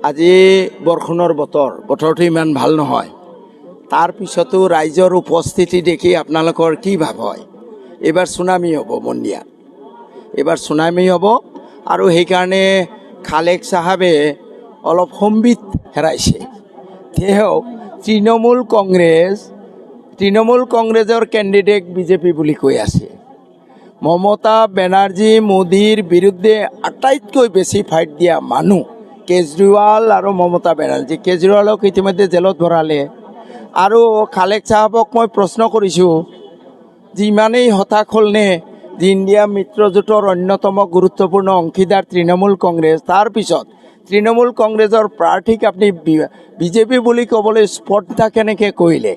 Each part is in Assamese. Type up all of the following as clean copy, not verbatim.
আজি বৰষুণৰ বতৰটো ইমান ভাল নহয়। তাৰ পিছতো ৰাইজৰ উপস্থিতি দেখি আপোনালোকৰ কি ভাৱ হয়? এইবাৰ চুনামি হ'ব মন্দিয়াত, এইবাৰ চুনামি হ'ব আৰু সেইকাৰণে খালেক চাহাবে অলপ সম্বিত হেৰাইছে। তেওঁ তৃণমূল কংগ্ৰেছৰ কেণ্ডিডেট বিজেপি বুলি কৈ আছে। মমতা বেনাৰ্জী মোদীৰ বিৰুদ্ধে আটাইতকৈ বেছি ফাইট দিয়া মানুহ কেজৰিৱাল আৰু মমতা বেনাৰ্জী। কেজৰিৱালক ইতিমধ্যে জেলত ভৰালে। আৰু খালেক চাহাবক মই প্ৰশ্ন কৰিছোঁ যে ইমানেই হতাশ হ'লনে যে ইণ্ডিয়া মিত্ৰজোঁটৰ অন্যতম গুৰুত্বপূৰ্ণ অংশীদাৰ তৃণমূল কংগ্ৰেছ, তাৰপিছত তৃণমূল কংগ্ৰেছৰ প্ৰাৰ্থীক আপুনি বিজেপি বুলি ক'বলৈ স্পৰ্ধা কেনেকৈ কৰিলে?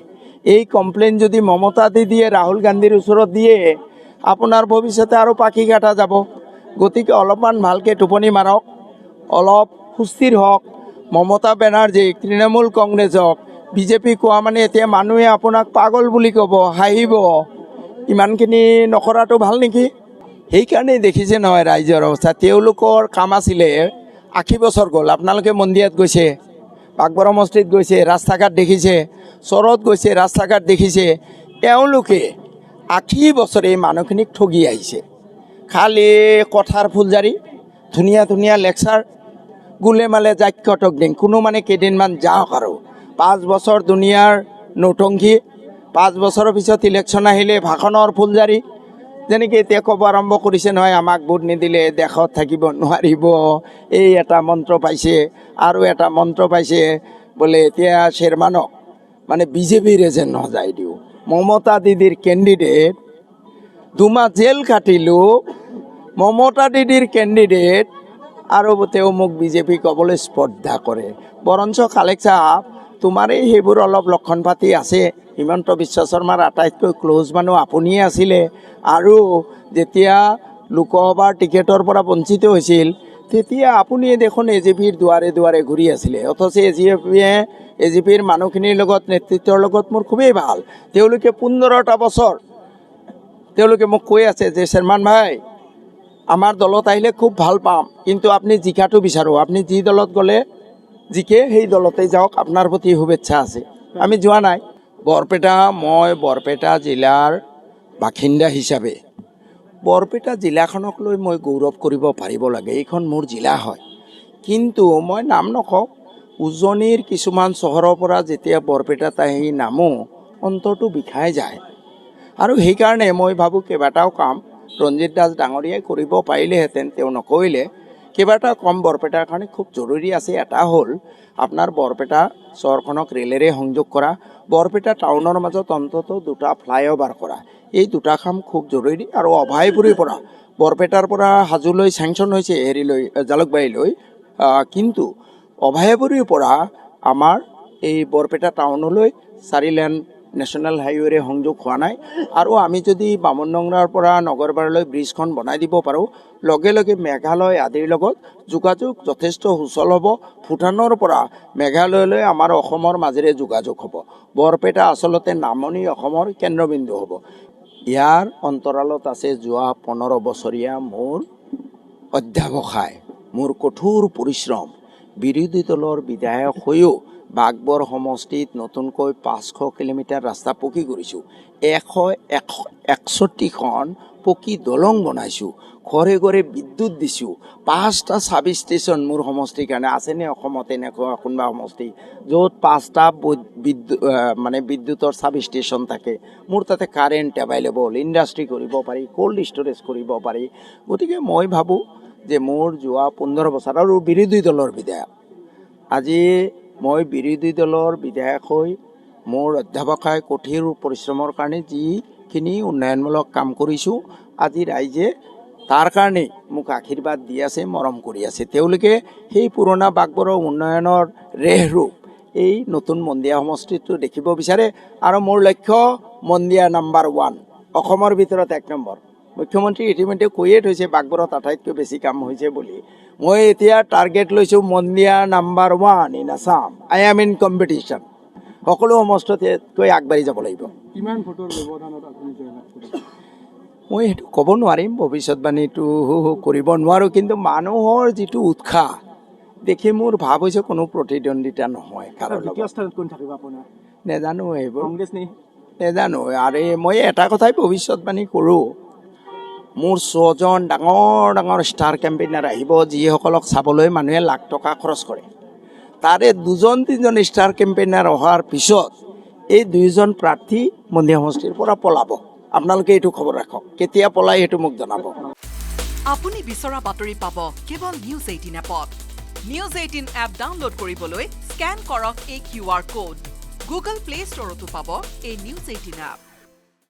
এই কমপ্লেইন যদি মমতা দিয়ে, ৰাহুল গান্ধীৰ ওচৰত দিয়ে, আপোনাৰ ভৱিষ্যতে আৰু পাখি কাটা যাব। গতিকে অলপমান ভালকৈ টোপনি মাৰক, অলপ সুস্থিৰ হওক। মমতা বেনাৰ্জীক, তৃণমূল কংগ্ৰেছক বিজেপি কোৱা মানে এতিয়া মানুহে আপোনাক পাগল বুলি ক'ব, হাঁহিব। ইমানখিনি নকৰাটো ভাল নেকি? সেইকাৰণেই দেখিছে নহয় ৰাইজৰ অৱস্থা। তেওঁলোকৰ কাম আছিলে 80 বছৰ গ'ল। আপোনালোকে মন্দিৰত গৈছে, বাগবৰ সমষ্টিত গৈছে, ৰাস্তা ঘাট দেখিছে, চৰত গৈছে, ৰাস্তা ঘাট দেখিছে। তেওঁলোকে 80 বছৰে এই মানুহখিনিক ঠগি আহিছে। খালি কথাৰ ফুলজাৰি, ধুনীয়া ধুনীয়া লেকচাৰ, গোলেমালে যাক্ষতক দিন। কোনো মানে কেইদিনমান যাওক আৰু 5 বছৰ দুনিয়াৰ নৌটংকী, 5 বছৰৰ পিছত ইলেকশ্যন আহিলে ভাষণৰ ফুলজাৰি। যেনেকৈ এতিয়া ক'ব আৰম্ভ কৰিছে নহয়, আমাক ভোট নিদিলে দেশত থাকিব নোৱাৰিব। এই এটা মন্ত্ৰ পাইছে আৰু এটা মন্ত্ৰ পাইছে বোলে এতিয়া শ্বেৰমানক মানে বিজেপিৰ এজেণ্ট সজাই দিওঁ। মমতা দিদিৰ কেণ্ডিডেট, 2 মাহ জেল কাটিলোঁ, মমতা দিদিৰ কেণ্ডিডেট, আৰু তেওঁ মোক বিজেপি ক'বলৈ স্পৰ্ধা কৰে। বৰঞ্চ খালেক চাহাব, তোমাৰ এই সেইবোৰ অলপ লক্ষণ পাতি আছে। হিমন্ত বিশ্ব শৰ্মাৰ আটাইতকৈ ক্ল'জ মানুহ আপুনিয়ে আছিলে। আৰু যেতিয়া লোকসভাৰ টিকেটৰ পৰা বঞ্চিত হৈছিল, তেতিয়া আপুনিয়ে দেখোন এজিপিৰ দুৱাৰে দুৱাৰে ঘূৰি আছিলে। অথচ এজিপিৰ মানুহখিনিৰ লগত, নেতৃত্বৰ লগত মোৰ খুবেই ভাল। তেওঁলোকে 15টা বছৰ তেওঁলোকে মোক কৈ আছে যে শ্বেৰমান ভাই, আমাৰ দলত আহিলে খুব ভাল পাম, কিন্তু আপুনি জিকাটো বিচাৰোঁ। আপুনি যি দলত গ'লে জিকে সেই দলতে যাওক, আপোনাৰ প্ৰতি শুভেচ্ছা আছে। আমি যোৱা নাই। মই বৰপেটা জিলাৰ বাসিন্দা হিচাপে বৰপেটা জিলাখনক লৈ মই গৌৰৱ কৰিব পাৰিব লাগে। এইখন মোৰ জিলা হয়। কিন্তু মই নাম নকওঁ, উজনিৰ কিছুমান চহৰৰ পৰা যেতিয়া বৰপেটাত আহি নামো, অন্তৰটো বিষাই যায়। আৰু সেইকাৰণে মই ভাবোঁ কেইবাটাও কাম ৰঞ্জিত দাস ডাঙৰীয়াই কৰিব পাৰিলেহেঁতেন, তেওঁ নকৰিলে। কেইবাটাও কাম বৰপেটাৰ কাৰণে খুব জৰুৰী আছে। এটা হ'ল আপোনাৰ বৰপেটা চহৰখনক ৰেলেৰে সংযোগ কৰা, বৰপেটা টাউনৰ মাজত অন্ততঃ 2টা ফ্লাইঅভাৰ কৰা। এই 2টা কাম খুব জৰুৰী। আৰু অভয়পুৰীৰ পৰা বৰপেটাৰ পৰা হাজোলৈ চেংচন হৈছে, জালুকবাৰীলৈ, কিন্তু অভয়পুৰীৰ পৰা আমাৰ এই বৰপেটা টাউনলৈ 4 লেন নেশ্যনেল হাইৱেৰে সংযোগ হোৱা নাই। আৰু আমি যদি বামুণডংৰাৰ পৰা নগৰবাৰীলৈ ব্ৰিজখন বনাই দিব পাৰোঁ, লগে লগে মেঘালয় আদিৰ লগত যোগাযোগ যথেষ্ট সুচল হ'ব। ভূটানৰ পৰা মেঘালয়লৈ আমাৰ অসমৰ মাজেৰে যোগাযোগ হ'ব। বৰপেটা আচলতে নামনি অসমৰ কেন্দ্ৰবিন্দু হ'ব। ইয়াৰ অন্তৰালত আছে যোৱা 15 বছৰীয়া মোৰ অধ্যাৱসায়, মোৰ কঠোৰ পৰিশ্ৰম। বিৰোধী দলৰ বিধায়ক হৈও বাগবৰ সমষ্টিত নতুনকৈ 500 কিলোমিটাৰ ৰাস্তা পকী কৰিছোঁ। 161খন পকী দলং বনাইছোঁ। ঘৰে ঘৰে বিদ্যুৎ দিছোঁ। 5টা চাব ষ্টেচন মোৰ সমষ্টিৰ কাৰণে আছেনে অসমত এনেকুৱা কোনোবা সমষ্টি য'ত 5টা বিদ্যুতৰ চাব ষ্টেচন থাকে? মোৰ তাতে কাৰেণ্ট এভেইলেবল, ইণ্ডাষ্ট্ৰি কৰিব পাৰি, ক'ল্ড ষ্ট'ৰেজ কৰিব পাৰি। গতিকে মই ভাবোঁ যে মোৰ যোৱা 15 বছৰ আৰু বিৰোধী দলৰ বিধায়ক, আজি মই বিৰোধী দলৰ বিধায়ক হৈ মোৰ অধ্যাৱসায় কঠোৰ পৰিশ্ৰমৰ কাৰণে যিখিনি উন্নয়নমূলক কাম কৰিছোঁ, আজি ৰাইজে তাৰ কাৰণেই মোক আশীৰ্বাদ দি আছে, মৰম কৰি আছে। তেওঁলোকে সেই পুৰণা বাগবৰৰ উন্নয়নৰ ৰেহৰূপ এই নতুন মন্দিয়া সমষ্টিটো দেখিব বিচাৰে। আৰু মোৰ লক্ষ্য মন্দিয়া নাম্বাৰ 1, অসমৰ ভিতৰত 1 নম্বৰ। মুখ্যমন্ত্ৰী ইতিমধ্যে কৈয়ে থৈছে বাগবৰত আটাইতকৈ বেছি কাম হৈছে বুলি। মই এতিয়া টাৰ্গেট লৈছোঁ Mandia number 1 in Assam. I am in competition. সকলো সমষ্টিতকৈ আগবাঢ়ি যাব লাগিব। কিমান ভোটৰ ব্যৱধানত আপুনি জয়লাভ কৰিব? মই সেইটো ক'ব নোৱাৰিম, ভৱিষ্যতবাণীটো কৰিব নোৱাৰোঁ। কিন্তু মানুহৰ যিটো উৎসাহ, দেখি মোৰ ভাৱ হৈছে কোনো প্ৰতিদ্বন্দ্বিতা নহয় কাৰো দ্বিতীয় লগত স্থানত কোন থাকিব আপোনাৰ নেজানো এইবোৰ কংগ্ৰেছ নে নেজানো আৰু মই এটা কথাই ভৱিষ্যতবাণী কৰোঁ মোৰ 6জন ডাঙৰ ডাঙৰ ষ্টাৰ কেম্পেইনাৰ আহিব যিসকলক চাবলৈ মানুহে লাখ টকা খৰচ কৰে তাৰে 2-3জন ষ্টাৰ কেম্পেইনাৰ অহাৰ পিছত এই 2জন প্ৰাৰ্থী মন্দিৰ সমষ্টিৰ পৰা পলাব আপোনালোকে এইটো খবৰ ৰাখক কেতিয়া পলাই সেইটো মোক জনাব আপুনি বিচৰা বাতৰি পাব কেৱল নিউজ 18 এপত নিউজ 18 এপ ডাউনলোড কৰিবলৈ স্কেন কৰক এই QR কোড গুগল প্লে ষ্টৰতো পাব এই নিউজ 18 এপ